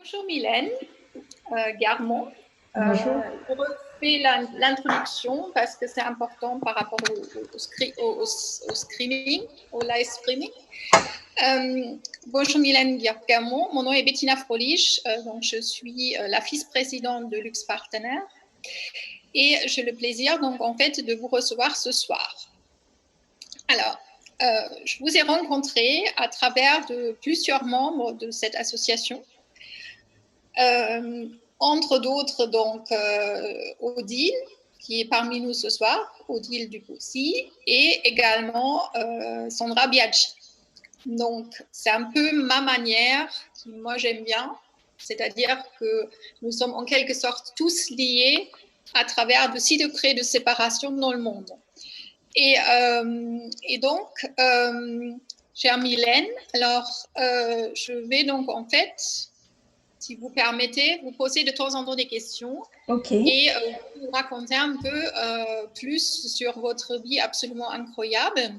Bonjour Mylène Garmont. Bonjour. Je refais l'introduction parce que c'est important par rapport au streaming, au live streaming. Bonjour Mylène Garmont, mon nom est Bettina Frolich, donc je suis la vice-présidente de Lux Partenaires et j'ai le plaisir donc en fait de vous recevoir ce soir. Alors, je vous ai rencontré à travers de plusieurs membres de cette association. Entre d'autres, donc, Odile, qui est parmi nous ce soir, Odile Dupoussi, et également Sandra Biaggi. Donc, c'est un peu ma manière, qui moi j'aime bien, c'est-à-dire que nous sommes en quelque sorte tous liés à travers de 6 degrés de séparation dans le monde. Et donc, chère Mylène, alors je vais donc en fait, si vous permettez, vous poser de temps en temps des questions. Ok. Et vous raconter un peu plus sur votre vie absolument incroyable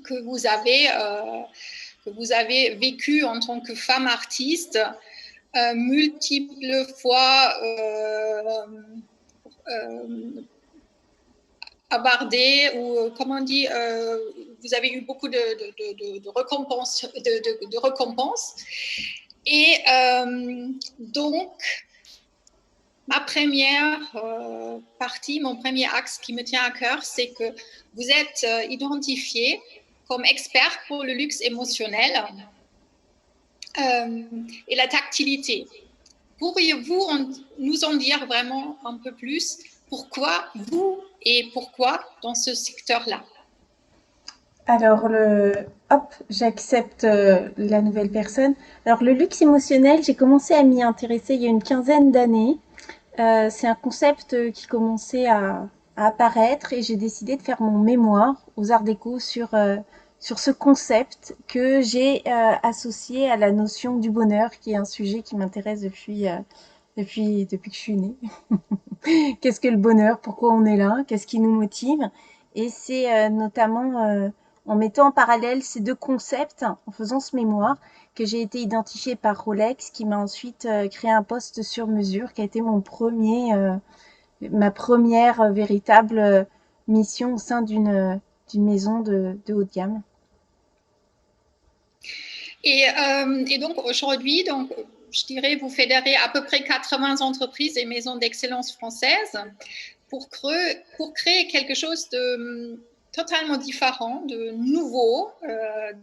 que vous avez vécue en tant que femme artiste, multiples fois abordée, ou comment on dit, vous avez eu beaucoup de récompenses. Et donc, ma première partie, mon premier axe qui me tient à cœur, c'est que vous êtes identifié comme expert pour le luxe émotionnel et la tactilité. Pourriez-vous nous en dire vraiment un peu plus? Pourquoi vous et pourquoi dans ce secteur-là? Alors, j'accepte la nouvelle personne. Alors, le luxe émotionnel, j'ai commencé à m'y intéresser il y a une quinzaine d'années. C'est un concept qui commençait à apparaître et j'ai décidé de faire mon mémoire aux Arts Déco sur ce concept que j'ai associé à la notion du bonheur, qui est un sujet qui m'intéresse depuis que je suis née. Qu'est-ce que le bonheur? Pourquoi on est là? Qu'est-ce qui nous motive? Et c'est notamment en mettant en parallèle ces deux concepts, en faisant ce mémoire, que j'ai été identifiée par Rolex, qui m'a ensuite créé un poste sur mesure, qui a été ma première véritable mission au sein d'une maison de haut de gamme. Et donc aujourd'hui, donc, je dirais, vous fédérez à peu près 80 entreprises et maisons d'excellence françaises pour créer quelque chose de totalement différent, de nouveau.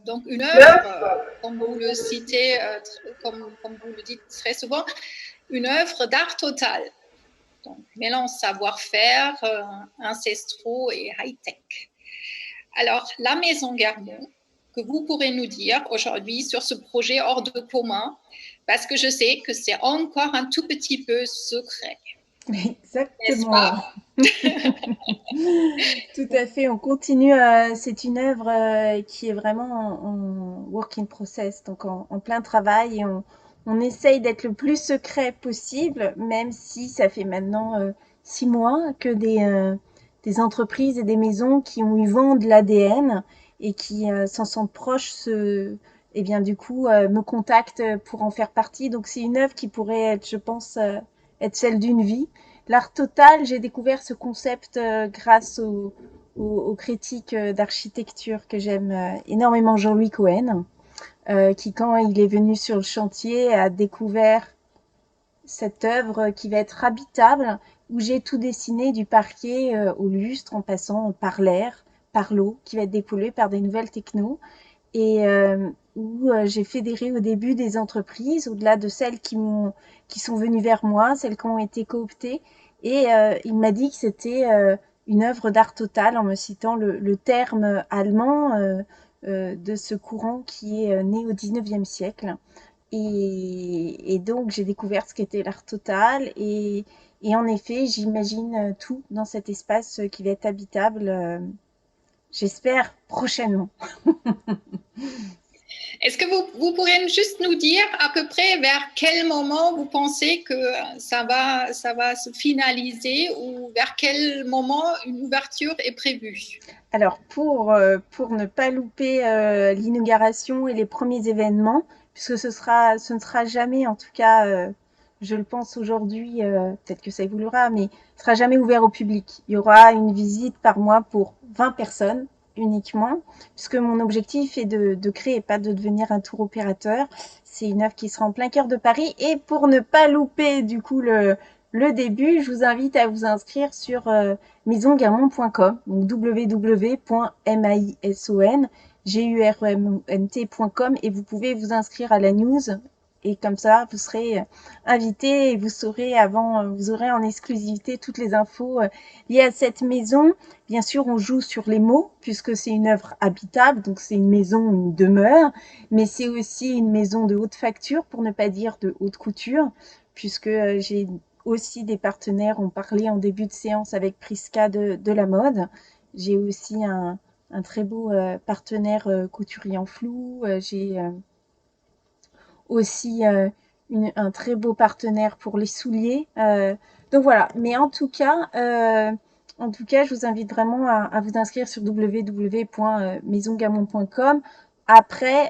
Donc une œuvre, comme vous le citez, comme vous le dites très souvent, une œuvre d'art total. Donc mélange savoir-faire, ancestraux et high-tech. Alors la Maison Garmont, que vous pourrez nous dire aujourd'hui sur ce projet hors de commun, parce que je sais que c'est encore un tout petit peu secret. Exactement. Tout à fait, on continue. C'est une œuvre qui est vraiment en work in process, donc en plein travail, et on essaye d'être le plus secret possible, même si ça fait maintenant 6 mois que des entreprises et des maisons qui ont eu vent de l'ADN et qui s'en sentent proches, et bien du coup me contactent pour en faire partie. Donc c'est une œuvre qui pourrait être, je pense, être celle d'une vie. L'art total, j'ai découvert ce concept grâce aux critiques d'architecture que j'aime énormément, Jean-Louis Cohen, qui, quand il est venu sur le chantier, a découvert cette œuvre qui va être habitable, où j'ai tout dessiné du parquet au lustre, en passant par l'air, par l'eau, qui va être dépolluée par des nouvelles technos, et où j'ai fédéré au début des entreprises, au-delà de celles qui sont venues vers moi, celles qui ont été cooptées, et il m'a dit que c'était une œuvre d'art total, en me citant le terme allemand de ce courant qui est né au 19e siècle. Et donc j'ai découvert ce qu'était l'art total, et en effet j'imagine tout dans cet espace qui va être habitable, j'espère prochainement. Est-ce que vous pourriez juste nous dire à peu près vers quel moment vous pensez que ça va se finaliser, ou vers quel moment une ouverture est prévue? Alors pour ne pas louper l'inauguration et les premiers événements, puisque ce ne sera jamais, en tout cas, je le pense aujourd'hui, peut-être que ça évoluera, mais ce sera jamais ouvert au public. Il y aura une visite par mois pour 20 personnes uniquement, puisque mon objectif est de créer et pas de devenir un tour opérateur. C'est une œuvre qui sera en plein cœur de Paris. Et pour ne pas louper du coup le début, je vous invite à vous inscrire sur maisonguermont.com, donc www.maisongurmont.com, et vous pouvez vous inscrire à la news, et comme ça vous serez invité et vous saurez vous aurez en exclusivité toutes les infos liées à cette maison. Bien sûr, on joue sur les mots puisque c'est une œuvre habitable, donc c'est une maison, une demeure, mais c'est aussi une maison de haute facture, pour ne pas dire de haute couture, puisque j'ai aussi des partenaires. On parlait en début de séance avec Prisca de la mode. J'ai aussi un très beau partenaire couturier en flou. J'ai aussi un très beau partenaire pour les souliers. Donc voilà. Mais en tout cas, je vous invite vraiment à vous inscrire sur www.maisongamon.com. Après,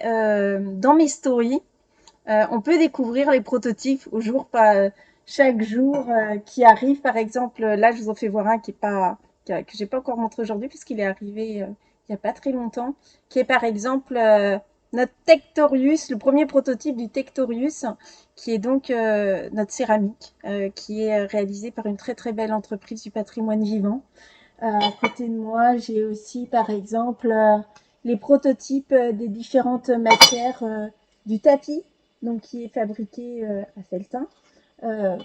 dans mes stories, on peut découvrir les prototypes au jour pas chaque jour qui arrive. Par exemple, là, je vous en fais voir un que j'ai pas encore montré aujourd'hui puisqu'il est arrivé il y a pas très longtemps, qui est par exemple notre Tectorius, le premier prototype du Tectorius, qui est donc notre céramique, qui est réalisé par une très très belle entreprise du patrimoine vivant. À côté de moi, j'ai aussi par exemple les prototypes des différentes matières du tapis, donc qui est fabriqué à Feltin.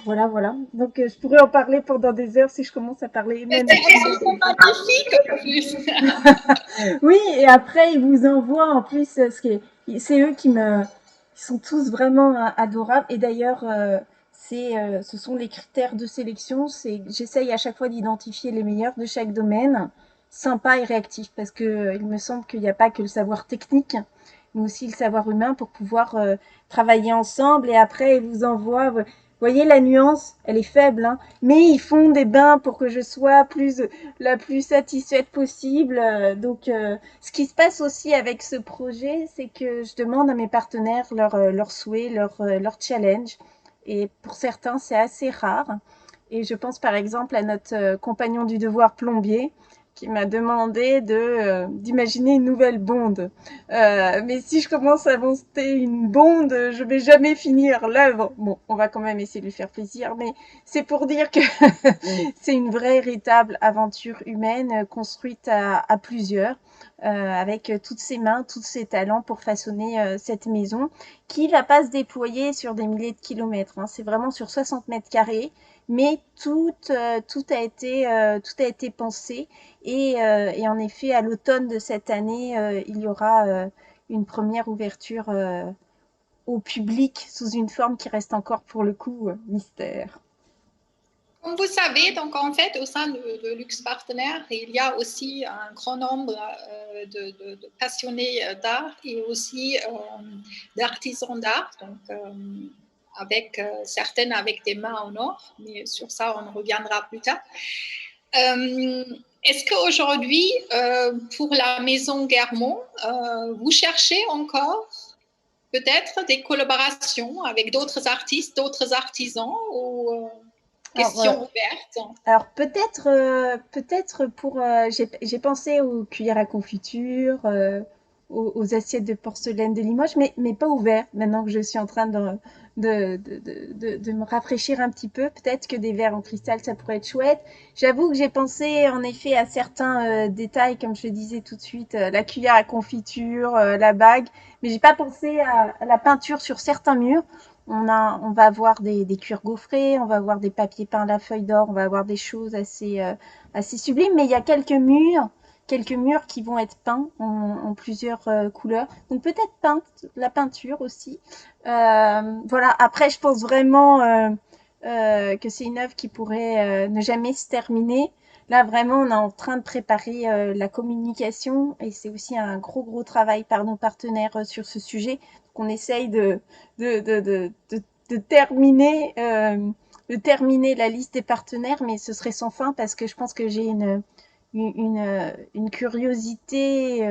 Voilà, voilà. Donc je pourrais en parler pendant des heures si je commence à parler même. Elles sont magnifiques en plus. Oui, et après ils vous envoient en plus c'est eux ils sont tous vraiment adorables. Et d'ailleurs, ce sont les critères de sélection. J'essaye à chaque fois d'identifier les meilleurs de chaque domaine, sympa et réactif, parce que il me semble qu'il n'y a pas que le savoir technique, mais aussi le savoir humain pour pouvoir travailler ensemble. Et après, ils vous envoient. Vous voyez la nuance, elle est faible, hein, mais ils font des bains pour que je sois la plus satisfaite possible. Donc, ce qui se passe aussi avec ce projet, c'est que je demande à mes partenaires leurs souhaits, leur challenge. Et pour certains, c'est assez rare. Et je pense par exemple à notre compagnon du devoir plombier qui m'a demandé d'imaginer une nouvelle bonde. Mais si je commence à monter une bonde, je vais jamais finir l'œuvre. Bon, on va quand même essayer de lui faire plaisir, mais c'est pour dire que c'est une vraie véritable aventure humaine construite à plusieurs, avec toutes ses mains, tous ses talents pour façonner cette maison qui va pas se déployer sur des milliers de kilomètres, hein. C'est vraiment sur 60 mètres carrés, mais tout a été pensé. Et en effet, à l'automne de cette année, il y aura une première ouverture au public sous une forme qui reste encore pour le coup mystère. Comme vous savez, donc en fait, au sein de Luxe Partenaire, il y a aussi un grand nombre de passionnés d'art et aussi d'artisans d'art, donc avec certaines avec des mains en or, mais sur ça, on reviendra plus tard. Est-ce qu'aujourd'hui, pour la maison Guermont, vous cherchez encore peut-être des collaborations avec d'autres artistes, d'autres artisans ou question ouverte? Alors peut-être pour j'ai pensé aux cuillères à confiture, aux assiettes de porcelaine de Limoges, mais pas ouvert. Maintenant que je suis en train de me rafraîchir un petit peu, peut-être que des verres en cristal ça pourrait être chouette. J'avoue que j'ai pensé en effet à certains détails, comme je le disais tout de suite, la cuillère à confiture, la bague, mais j'ai pas pensé à la peinture sur certains murs. On va avoir des cuirs gaufrés, on va avoir des papiers peints à la feuille d'or, on va avoir des choses assez sublimes, mais il y a quelques murs qui vont être peints en plusieurs couleurs. Donc peut-être la peinture aussi. Voilà. Après, je pense vraiment que c'est une œuvre qui pourrait ne jamais se terminer. Là, vraiment, on est en train de préparer la communication et c'est aussi un gros travail par nos partenaires sur ce sujet. Donc, on essaye de, de, de, de, de terminer la liste des partenaires, mais ce serait sans fin parce que je pense que j'ai une curiosité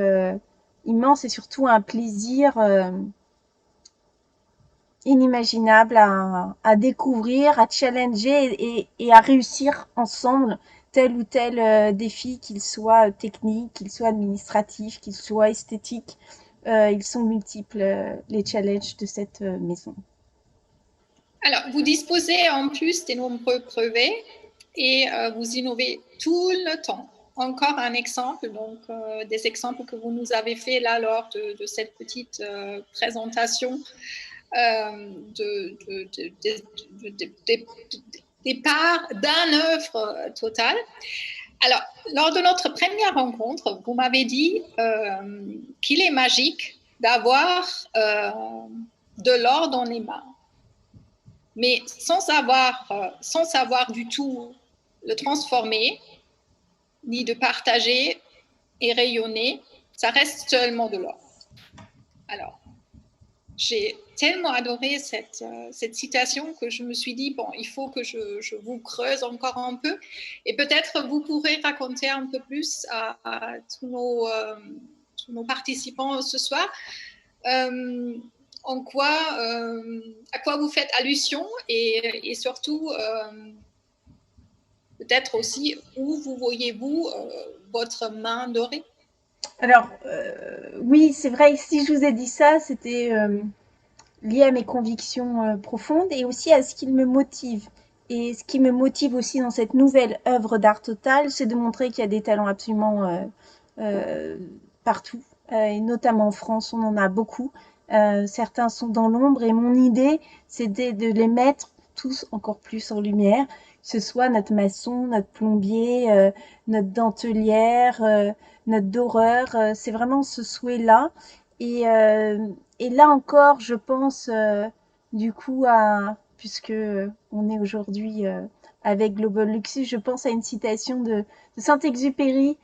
immense et surtout un plaisir inimaginables à découvrir, à challenger et à réussir ensemble tel ou tel défi, qu'il soit technique, qu'il soit administratif, qu'il soit esthétique. Ils sont multiples, les challenges de cette maison. Alors, vous disposez en plus des nombreux brevets et vous innovez tout le temps. Encore un exemple, donc des exemples que vous nous avez fait là lors de cette petite présentation des parts d'un œuvre totale. Alors, lors de notre première rencontre, vous m'avez dit qu'il est magique d'avoir de l'or dans les mains. Mais sans savoir du tout le transformer, ni de partager et rayonner, ça reste seulement de l'or. Alors, j'ai tellement adoré cette citation que je me suis dit, bon, il faut que je vous creuse encore un peu et peut-être vous pourrez raconter un peu plus à tous nos participants ce soir à quoi vous faites allusion et surtout peut-être aussi où vous voyez-vous votre main dorée. Alors, oui, c'est vrai, si je vous ai dit ça, c'était lié à mes convictions profondes et aussi à ce qui me motive. Et ce qui me motive aussi dans cette nouvelle œuvre d'art total, c'est de montrer qu'il y a des talents absolument euh, partout, et notamment en France, on en a beaucoup. Certains sont dans l'ombre et mon idée, c'est de les mettre tous encore plus en lumière, que ce soit notre maçon, notre plombier, notre dentelière, notre doreur. C'est vraiment ce souhait-là. Et, euh, et là encore, je pense du coup puisque on est aujourd'hui avec Global Luxus, je pense à une citation de Saint-Exupéry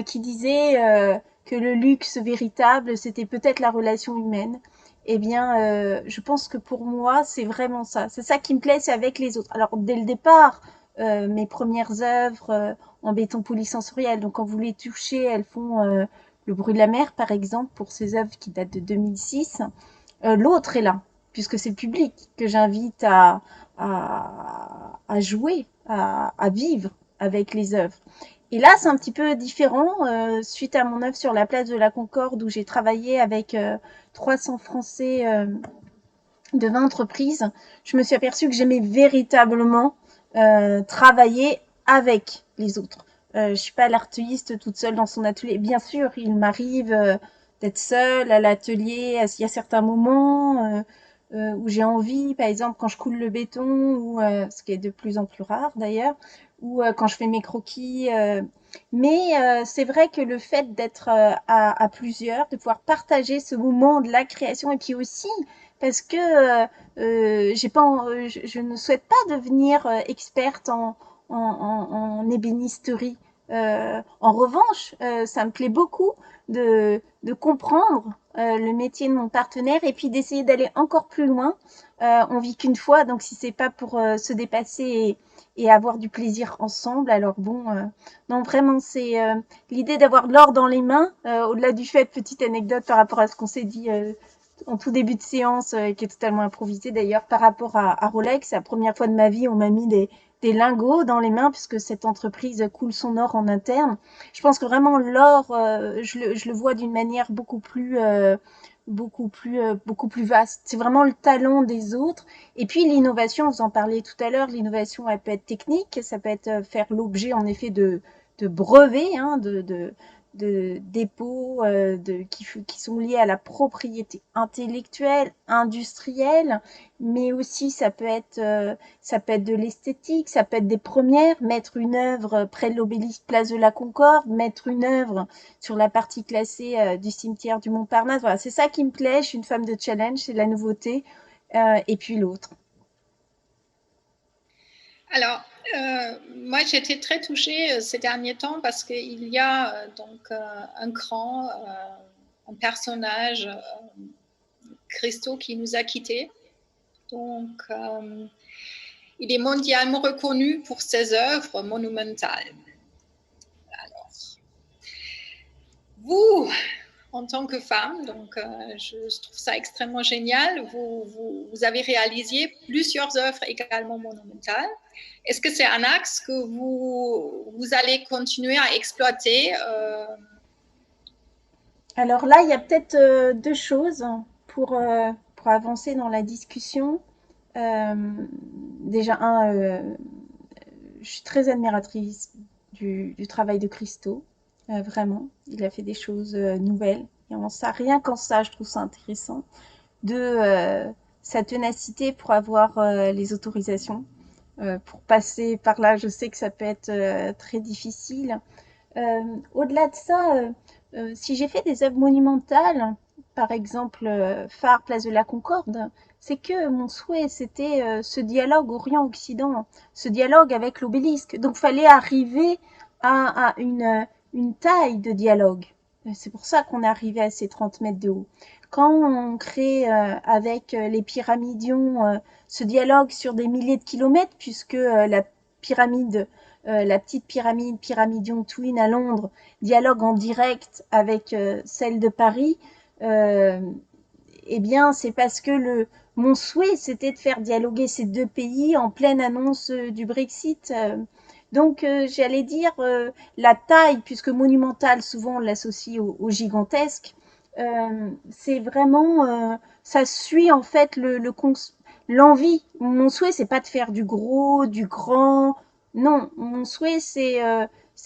qui disait que le luxe véritable, c'était peut-être la relation humaine. Eh bien, je pense que pour moi, c'est vraiment ça. C'est ça qui me plaît, c'est avec les autres. Alors, dès le départ, mes premières œuvres en béton polysensoriel, donc quand vous les touchez, elles font le bruit de la mer, par exemple, pour ces œuvres qui datent de 2006. L'autre est là, puisque c'est le public que j'invite à jouer, à vivre avec les œuvres. Et là, c'est un petit peu différent. Suite à mon œuvre sur la place de la Concorde, où j'ai travaillé avec 300 Français de 20 entreprises, je me suis aperçue que j'aimais véritablement travailler avec les autres. Je suis pas l'artiste toute seule dans son atelier. Bien sûr, il m'arrive d'être seule à l'atelier. Il y a certains moments où j'ai envie, par exemple quand je coule le béton, ou ce qui est de plus en plus rare d'ailleurs, ou quand je fais mes croquis. Mais c'est vrai que le fait d'être à plusieurs, de pouvoir partager ce moment de la création, et puis aussi parce que j'ai pas, je ne souhaite pas devenir experte en ébénisterie. En revanche, ça me plaît beaucoup de comprendre le métier de mon partenaire et puis d'essayer d'aller encore plus loin. On vit qu'une fois, donc si c'est pas pour se dépasser et avoir du plaisir ensemble, alors bon, non vraiment c'est l'idée d'avoir de l'or dans les mains. Au-delà du fait, petite anecdote par rapport à ce qu'on s'est dit en tout début de séance, qui est totalement improvisé d'ailleurs par rapport à Rolex. C'est la première fois de ma vie, on m'a mis des lingots dans les mains puisque cette entreprise coule son or en interne. Je pense que vraiment l'or, je le vois d'une manière beaucoup plus vaste. C'est vraiment le talent des autres. Et puis l'innovation, vous en parliez tout à l'heure, l'innovation, elle peut être technique, ça peut être faire l'objet en effet de brevets, hein, de dépôts qui sont liés à la propriété intellectuelle, industrielle, mais aussi ça peut être de l'esthétique, ça peut être des premières, mettre une œuvre près de l'obélisque place de la Concorde, mettre une œuvre sur la partie classée du cimetière du Montparnasse. Voilà, c'est ça qui me plaît, je suis une femme de challenge, c'est la nouveauté, et puis l'autre. Alors, moi, j'ai été très touchée ces derniers temps parce qu'il y a un grand, un personnage, Christo, qui nous a quittés. Donc, il est mondialement reconnu pour ses œuvres monumentales. Alors, vous, en tant que femme. Donc, je trouve ça extrêmement génial. Vous avez réalisé plusieurs œuvres également monumentales. Est-ce que c'est un axe que vous allez continuer à exploiter Alors là, il y a peut-être deux choses pour avancer dans la discussion. Déjà, je suis très admiratrice du travail de Christo, vraiment. Il a fait des choses nouvelles. Et rien qu'en ça, je trouve ça intéressant. De sa ténacité pour avoir les autorisations. Pour passer par là, je sais que ça peut être très difficile. Au-delà de ça, si j'ai fait des œuvres monumentales, par exemple Phare, Place de la Concorde, c'est que mon souhait, c'était ce dialogue Orient-Occident, ce dialogue avec l'obélisque. Donc, il fallait arriver à une taille de dialogue. C'est pour ça qu'on est arrivé à ces 30 mètres de haut. Quand on crée avec les pyramidions ce dialogue sur des milliers de kilomètres, puisque la petite pyramidion Twin à Londres, dialogue en direct avec celle de Paris, euh, eh bien, c'est parce que mon souhait, c'était de faire dialoguer ces deux pays en pleine annonce du Brexit. Donc, j'allais dire la taille, puisque monumental, souvent on l'associe au gigantesque. C'est vraiment, ça suit en fait l'envie. Mon souhait, c'est pas de faire du gros, du grand. Non, mon souhait, c'est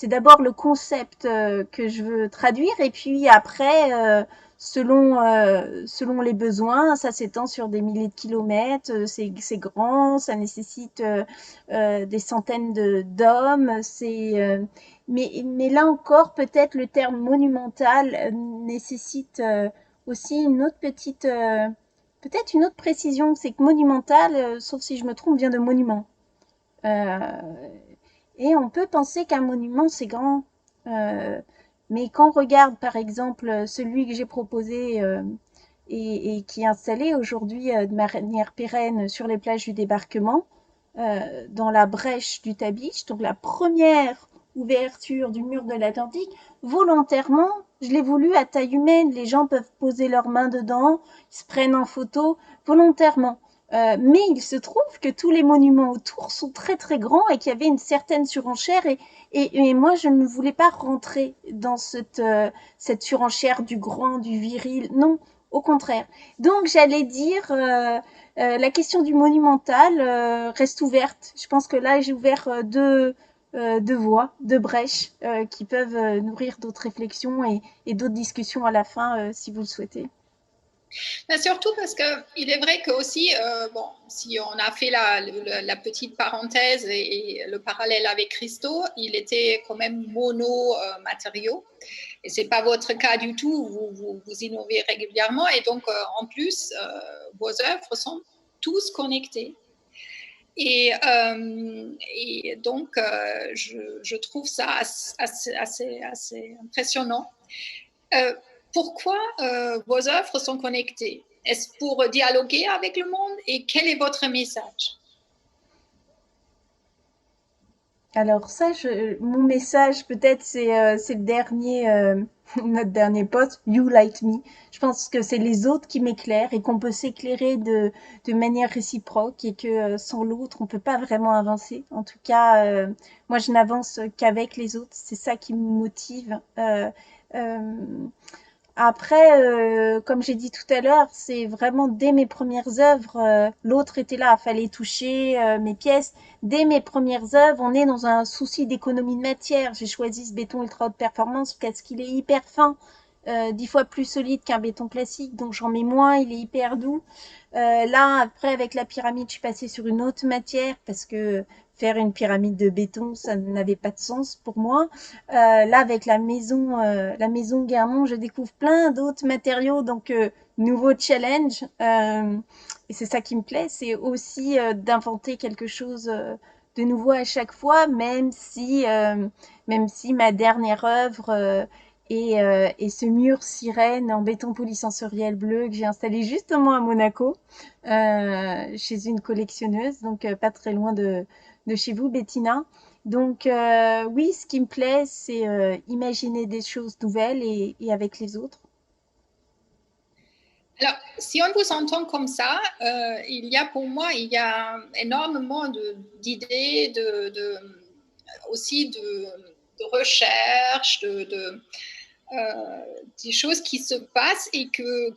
d'abord le concept que je veux traduire, et puis après, selon les besoins, ça s'étend sur des milliers de kilomètres, c'est grand, ça nécessite des centaines d'hommes. Mais là encore, peut-être le terme monumental nécessite aussi peut-être une autre précision, c'est que monumental, sauf si je me trompe, vient de monument. Euh, et on peut penser qu'un monument, c'est grand. Euh, mais quand on regarde, par exemple, celui que j'ai proposé et qui est installé aujourd'hui de manière pérenne sur les plages du débarquement, dans la brèche du Tabiche, donc la première ouverture du mur de l'Atlantique, volontairement, je l'ai voulu à taille humaine. Les gens peuvent poser leurs mains dedans, ils se prennent en photo volontairement. Mais il se trouve que tous les monuments autour sont très très grands et qu'il y avait une certaine surenchère et moi je ne voulais pas rentrer dans cette surenchère du grand, du viril, non, au contraire. Donc j'allais dire la question du monumental reste ouverte. Je pense que là j'ai ouvert deux voies, deux brèches qui peuvent nourrir d'autres réflexions et d'autres discussions à la fin si vous le souhaitez. Mais surtout parce qu'il est vrai que aussi, bon, si on a fait la petite parenthèse et le parallèle avec Christo, il était quand même mono-matériaux. Et ce n'est pas votre cas du tout, vous innovez régulièrement. Et donc, en plus, vos œuvres sont tous connectées. Et donc, je trouve ça assez impressionnant. Pourquoi vos œuvres sont connectées? Est-ce pour dialoguer avec le monde? Et quel est votre message? Alors ça, mon message peut-être c'est le dernier notre dernier post, You Like Me. Je pense que c'est les autres qui m'éclairent et qu'on peut s'éclairer de manière réciproque et que sans l'autre on peut pas vraiment avancer. En tout cas, moi je n'avance qu'avec les autres. C'est ça qui me motive. Euh, Après, comme j'ai dit tout à l'heure, c'est vraiment dès mes premières œuvres, l'autre était là, fallait toucher mes pièces. Dès mes premières œuvres, on est dans un souci d'économie de matière. J'ai choisi ce béton ultra haute performance parce qu'il est hyper fin, 10 fois plus solide qu'un béton classique, donc j'en mets moins, il est hyper doux. Là, après, avec la pyramide, je suis passée sur une autre matière parce que faire une pyramide de béton, ça n'avait pas de sens pour moi. Là, avec la maison Guermont, je découvre plein d'autres matériaux, donc nouveau challenge. Et c'est ça qui me plaît, c'est aussi d'inventer quelque chose de nouveau à chaque fois, même si ma dernière œuvre et ce mur sirène en béton polysensoriel bleu que j'ai installé justement à Monaco, chez une collectionneuse, donc pas très loin de chez vous, Bettina. Donc oui, ce qui me plaît, c'est imaginer des choses nouvelles et avec les autres. Alors, si on vous entend comme ça, pour moi, il y a énormément d'idées, aussi de recherche, des choses qui se passent et que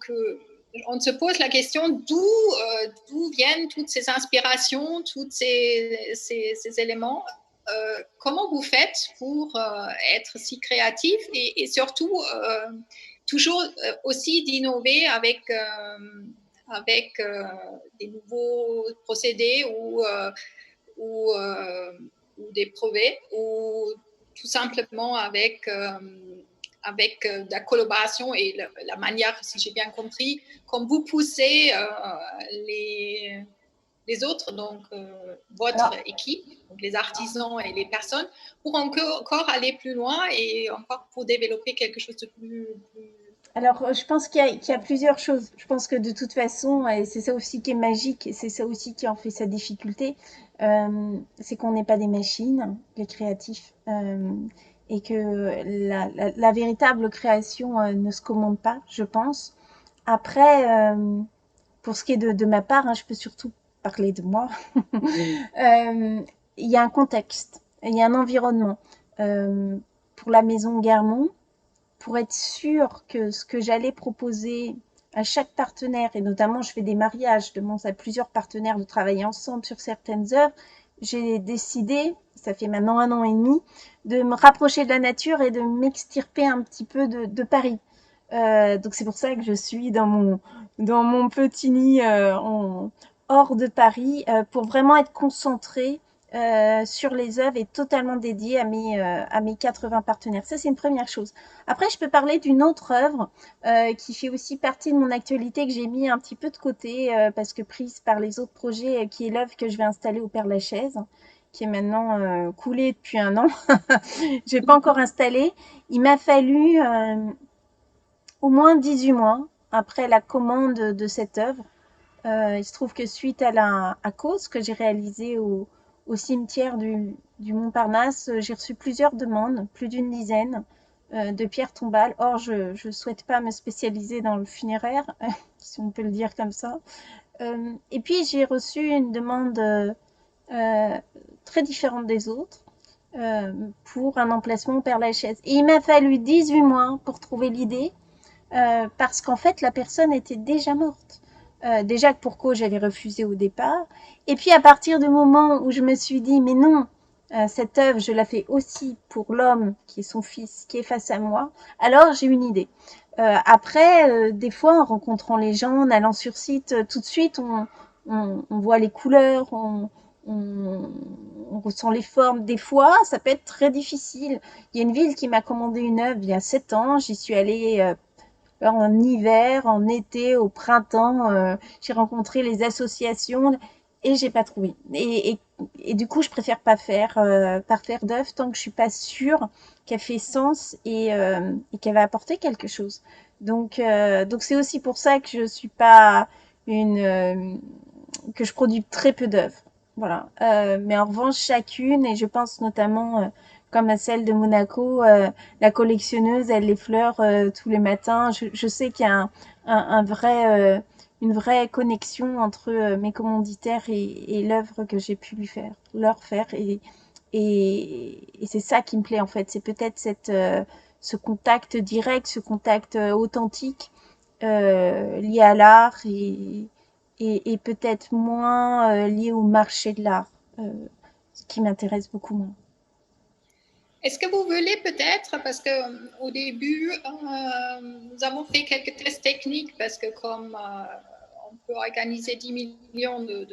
on se pose la question d'où viennent toutes ces inspirations, tous ces éléments. Comment vous faites pour être si créatif et surtout toujours aussi d'innover avec des nouveaux procédés ou des brevets ou tout simplement avec de la collaboration et la manière, si j'ai bien compris, comme vous poussez les autres, donc votre Alors, équipe, donc les artisans et les personnes, pour encore aller plus loin et encore pour développer quelque chose de plus... alors, je pense qu'il y a plusieurs choses. Je pense que de toute façon, et c'est ça aussi qui est magique, et c'est ça aussi qui en fait sa difficulté, c'est qu'on n'est pas des machines, les créatifs, et que la véritable création ne se commande pas, je pense. Après, pour ce qui est de ma part, hein, je peux surtout parler de moi. Il y a un contexte, il y a un environnement. Euh, pour la maison Guermont, pour être sûr que ce que j'allais proposer à chaque partenaire, et notamment je fais des mariages, je demande à plusieurs partenaires de travailler ensemble sur certaines œuvres, j'ai décidé, ça fait maintenant 1 an et demi, de me rapprocher de la nature et de m'extirper un petit peu de Paris. Donc c'est pour ça que je suis dans mon petit nid hors de Paris pour vraiment être concentrée sur les œuvres et totalement dédiée à mes 80 partenaires. Ça, c'est une première chose. Après, je peux parler d'une autre œuvre qui fait aussi partie de mon actualité que j'ai mis un petit peu de côté parce que prise par les autres projets, qui est l'œuvre que je vais installer au Père-Lachaise, qui est maintenant coulée depuis 1 an. Je n'ai pas encore installé. Il m'a fallu au moins 18 mois après la commande de cette œuvre. Il se trouve que suite à cause que j'ai réalisé au cimetière du Montparnasse, j'ai reçu plusieurs demandes, plus d'une dizaine, de pierres tombales. Or, je ne souhaite pas me spécialiser dans le funéraire, si on peut le dire comme ça. Et puis, j'ai reçu une demande très différente des autres pour un emplacement au Père-Lachaise. Et il m'a fallu 18 mois pour trouver l'idée parce qu'en fait, la personne était déjà morte. Déjà que pour cause, j'avais refusé au départ. Et puis, à partir du moment où je me suis dit, mais non, cette œuvre, je la fais aussi pour l'homme qui est son fils, qui est face à moi, alors j'ai une idée. Après, des fois, en rencontrant les gens, en allant sur site, tout de suite, on voit les couleurs, on, on ressent les formes. Des fois, ça peut être très difficile. Il y a une ville qui m'a commandé une œuvre il y a 7 ans. J'y suis allée en hiver, en été, au printemps. J'ai rencontré les associations et j'ai pas trouvé. Et du coup, je préfère pas faire d'œuvre tant que je suis pas sûre qu'elle fait sens et qu'elle va apporter quelque chose. Donc c'est aussi pour ça que je suis pas que je produis très peu d'œuvres. Voilà. Mais en revanche, chacune, et je pense notamment comme à celle de Monaco, la collectionneuse, elle les fleurs tous les matins. Je sais qu'il y a une vraie connexion entre mes commanditaires et l'œuvre que j'ai pu leur faire. Et c'est ça qui me plaît en fait. C'est peut-être ce contact direct, ce contact authentique lié à l'art et peut-être moins lié au marché de l'art, ce qui m'intéresse beaucoup moins. Est-ce que vous voulez peut-être, parce qu'au début, nous avons fait quelques tests techniques, parce que comme on peut organiser 10 millions de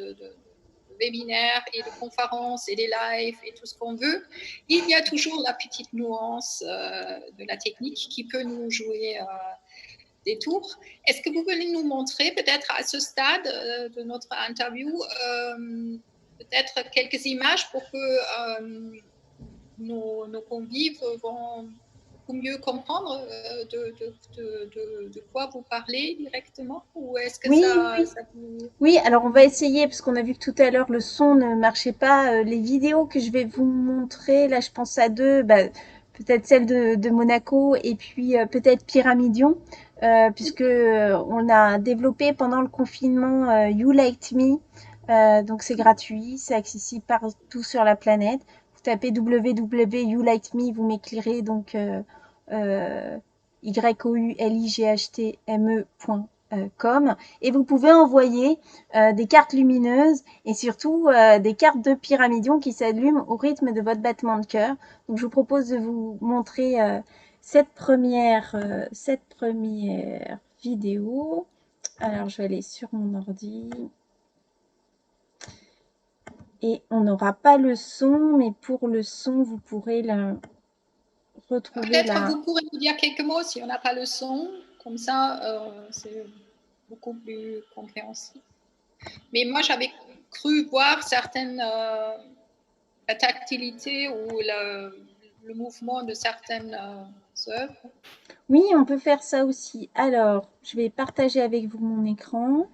webinaires et de conférences et des lives et tout ce qu'on veut, il y a toujours la petite nuance de la technique qui peut nous jouer des tours. Est-ce que vous voulez nous montrer peut-être à ce stade de notre interview peut-être quelques images pour que nos convives vont beaucoup mieux comprendre de quoi vous parlez directement, ou est-ce que Oui, oui, ça vous... oui. Alors on va essayer parce qu'on a vu que tout à l'heure le son ne marchait pas. Les vidéos que je vais vous montrer, là je pense à deux. Bah, peut-être celle de Monaco et puis peut-être Pyramidion, puisque on a développé pendant le confinement You Liked Me. Donc c'est gratuit, c'est accessible partout sur la planète. Vous tapez www.youlikeme, vous m'écrirez donc youlightme.com et vous pouvez envoyer des cartes lumineuses et surtout des cartes de Pyramidion qui s'allument au rythme de votre battement de cœur. Donc je vous propose de vous montrer cette première vidéo. Alors je vais aller sur mon ordi. Et on n'aura pas le son, mais pour le son, vous pourrez retrouver Peut-être vous pourrez nous dire quelques mots si on n'a pas le son, comme ça c'est beaucoup plus compréhensible. Mais moi j'avais cru voir certaines la tactilité ou le mouvement de certaines œuvres. Oui, on peut faire ça aussi. Alors, je vais partager avec vous mon écran.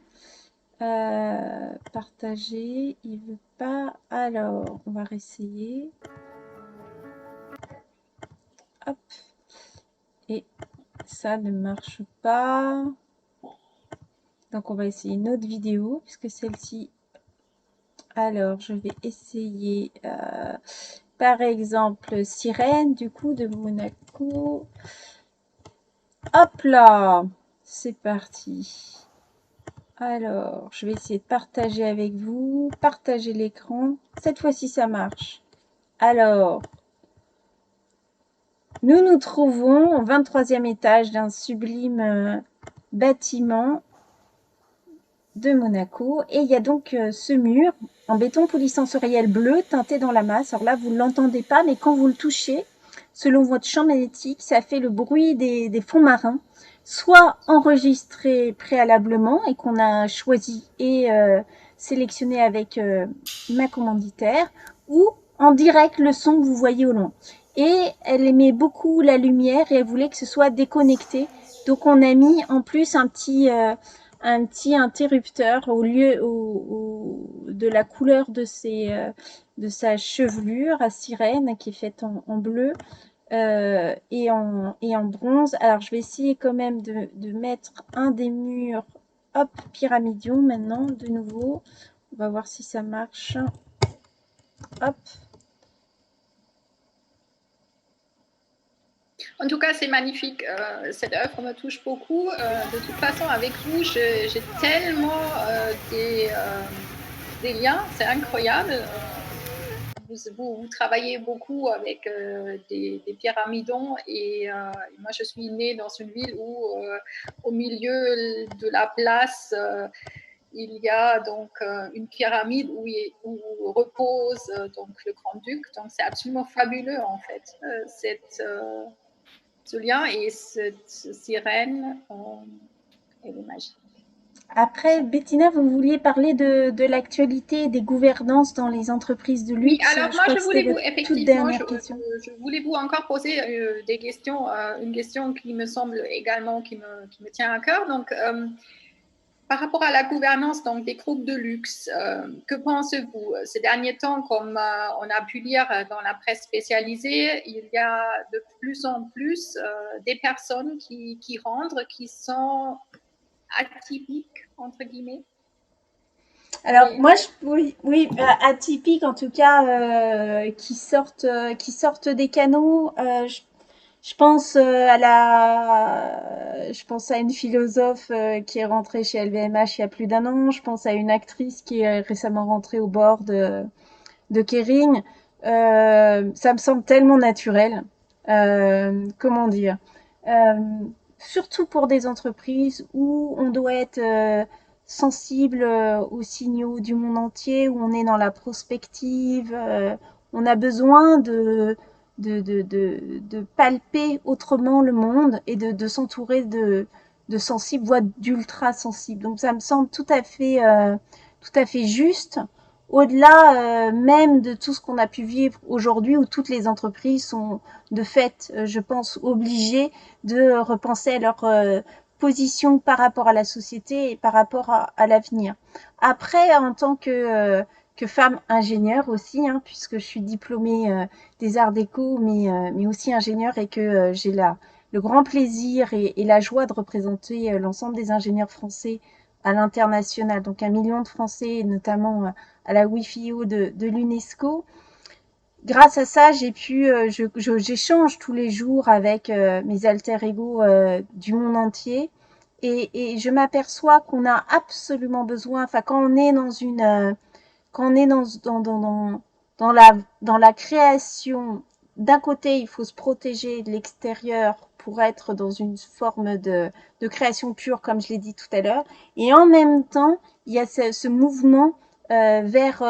Partager, il veut pas. Alors, on va réessayer. Hop. Et ça ne marche pas. Donc, on va essayer une autre vidéo, puisque celle-ci... Alors, je vais essayer, par exemple, Sirène, du coup, de Monaco. Hop là! C'est parti. Alors, je vais essayer de partager avec vous. Partager l'écran. Cette fois-ci, ça marche. Alors, nous nous trouvons au 23e étage d'un sublime bâtiment de Monaco. Et il y a donc ce mur en béton polysensoriel bleu teinté dans la masse. Alors là, vous ne l'entendez pas, mais quand vous le touchez, selon votre champ magnétique, ça fait le bruit des fonds marins, soit enregistré préalablement et qu'on a choisi et sélectionné avec ma commanditaire, ou en direct le son que vous voyez au loin. Et elle aimait beaucoup la lumière et elle voulait que ce soit déconnecté. Donc on a mis en plus un petit interrupteur au lieu de la couleur de sa chevelure à sirène qui est faite en bleu et en bronze. Alors je vais essayer quand même de mettre un des murs. Hop, Pyramidion maintenant de nouveau. On va voir si ça marche. Hop. En tout cas, c'est magnifique. Cette œuvre me touche beaucoup. De toute façon, avec vous, j'ai tellement des liens. C'est incroyable. Vous travaillez beaucoup avec des pyramidons et moi, je suis née dans une ville où, au milieu de la place, il y a donc une pyramide où repose donc le grand-duc. Donc, c'est absolument fabuleux, en fait, ce lien et cette sirène, elle est magique. Après, Bettina, vous vouliez parler de l'actualité et des gouvernances dans les entreprises de luxe. Oui, alors je moi, crois je que c'était voulais vous, votre toute effectivement, dernière question. je voulais vous encore poser des questions, une question qui me semble également, qui me tient à cœur. Donc, par rapport à la gouvernance donc, des groupes de luxe, que pensez-vous? Ces derniers temps, comme on a pu lire dans la presse spécialisée, il y a de plus en plus des personnes qui rentrent, qui sont atypiques, entre guillemets. Alors moi, oui, atypiques en tout cas, qui sortent des canaux. Je pense je pense à une philosophe qui est rentrée chez LVMH il y a plus d'1 an. Je pense à une actrice qui est récemment rentrée au bord de Kering. Ça me semble tellement naturel. Comment dire? Euh, Surtout pour des entreprises où on doit être sensible aux signaux du monde entier, où on est dans la prospective. On a besoin de palper autrement le monde et de s'entourer de sensibles, voire d'ultra sensibles. Donc ça me semble tout à fait juste, au-delà même de tout ce qu'on a pu vivre aujourd'hui, où toutes les entreprises sont de fait, je pense, obligées de repenser à leur position par rapport à la société et par rapport à l'avenir. Après, en tant que femme ingénieure aussi, hein, puisque je suis diplômée des arts déco, mais aussi ingénieure et que j'ai le grand plaisir et la joie de représenter l'ensemble des ingénieurs français à l'international, donc 1 million de Français, notamment à la WIFIO de l'UNESCO. Grâce à ça, j'échange tous les jours avec mes alter ego du monde entier et je m'aperçois qu'on a absolument besoin, enfin quand on est quand on est dans la création, d'un côté, il faut se protéger de l'extérieur pour être dans une forme de création pure, comme je l'ai dit tout à l'heure. Et en même temps, il y a ce mouvement vers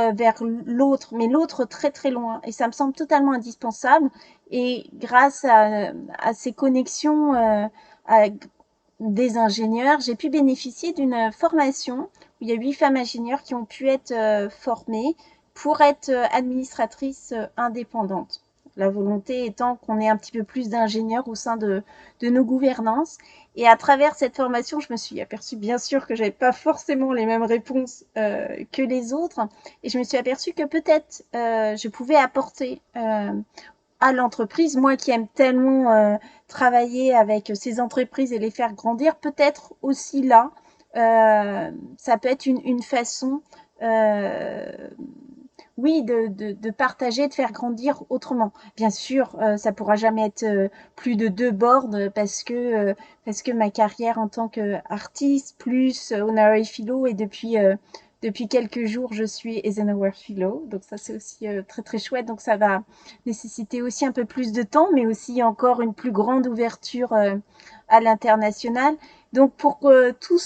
l'autre, mais l'autre très très loin. Et ça me semble totalement indispensable. Et grâce à ces connexions à des ingénieurs, j'ai pu bénéficier d'une formation où il y a 8 femmes ingénieures qui ont pu être formées pour être administratrices indépendantes. La volonté étant qu'on ait un petit peu plus d'ingénieurs au sein de nos gouvernances. Et à travers cette formation, je me suis aperçue bien sûr que j'avais pas forcément les mêmes réponses que les autres. Et je me suis aperçue que peut-être je pouvais apporter à l'entreprise, moi qui aime tellement travailler avec ces entreprises et les faire grandir, peut-être aussi là, ça peut être une façon, euh, oui, de partager, de faire grandir autrement. Bien sûr, ça pourra jamais être plus de 2 boards parce que ma carrière en tant qu'artiste plus honorary philo et depuis quelques jours, je suis Eisenhower Philo, donc ça c'est aussi très très chouette. Donc ça va nécessiter aussi un peu plus de temps, mais aussi encore une plus grande ouverture à l'international. Donc pour que tout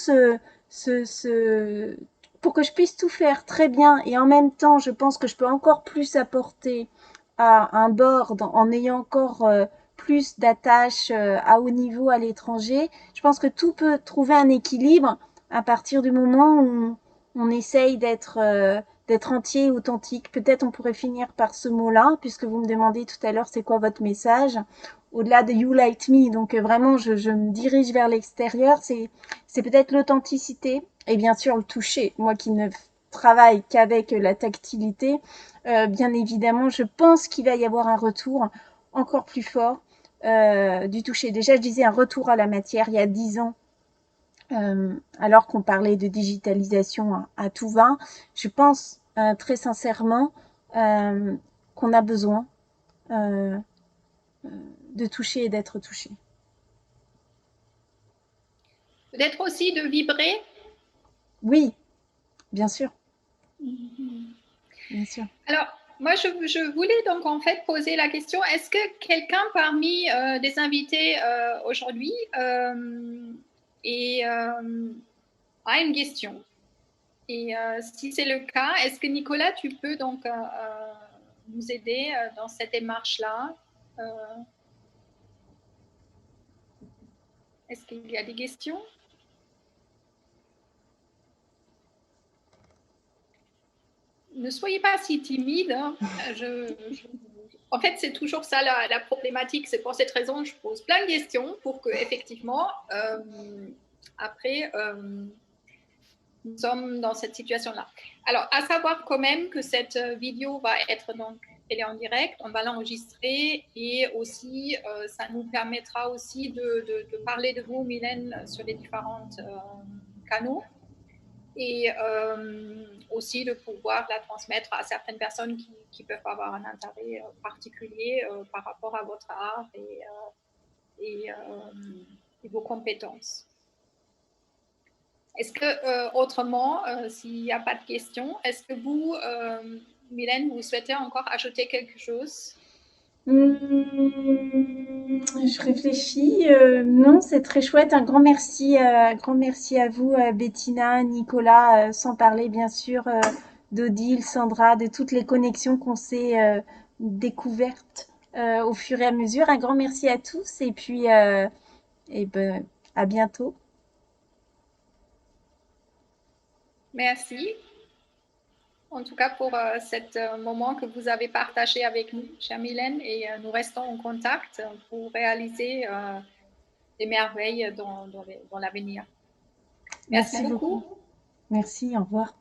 pour que je puisse tout faire très bien et en même temps, je pense que je peux encore plus apporter à un board en ayant encore plus d'attaches à haut niveau à l'étranger. Je pense que tout peut trouver un équilibre à partir du moment où on essaye d'être entier, authentique. Peut-être on pourrait finir par ce mot-là, puisque vous me demandez tout à l'heure c'est quoi votre message. Au-delà de You Like Me, donc vraiment je me dirige vers l'extérieur, c'est peut-être l'authenticité et bien sûr le toucher. Moi qui ne travaille qu'avec la tactilité, bien évidemment, je pense qu'il va y avoir un retour encore plus fort du toucher. Déjà, je disais un retour à la matière il y a 10 ans, alors qu'on parlait de digitalisation à tout va. Je pense très sincèrement qu'on a besoin euh, de toucher et d'être touché. Peut-être aussi de vibrer. Oui, bien sûr, Mhm. bien sûr. Alors, moi, je voulais donc en fait poser la question, est-ce que quelqu'un parmi des invités aujourd'hui et, a une question? Et si c'est le cas, est-ce que Nicolas, tu peux donc nous aider dans cette démarche-là? Euh, Est-ce qu'il y a des questions? Ne soyez pas si timide, hein. En fait, c'est toujours ça la problématique. C'est pour cette raison que je pose plein de questions pour que, effectivement, après, nous sommes dans cette situation-là. Alors, à savoir quand même que cette vidéo va être donc, elle est en direct, on va l'enregistrer et aussi, ça nous permettra aussi de parler de vous, Mylène, sur les différents canaux et aussi de pouvoir la transmettre à certaines personnes qui peuvent avoir un intérêt particulier par rapport à votre art et, et vos compétences. Est-ce que, autrement, s'il n'y a pas de questions, est-ce que vous, Mylène, vous souhaitez encore ajouter quelque chose? Je réfléchis. Non, c'est très chouette. Un grand merci à vous, Bettina, Nicolas, sans parler bien sûr d'Odile, Sandra, de toutes les connexions qu'on s'est découvertes au fur et à mesure. Un grand merci à tous et puis ben, à bientôt. Merci, en tout cas pour cet moment que vous avez partagé avec nous, chère Mylène, et nous restons en contact pour réaliser des merveilles dans l'avenir. Merci Merci beaucoup. beaucoup. Merci, au revoir.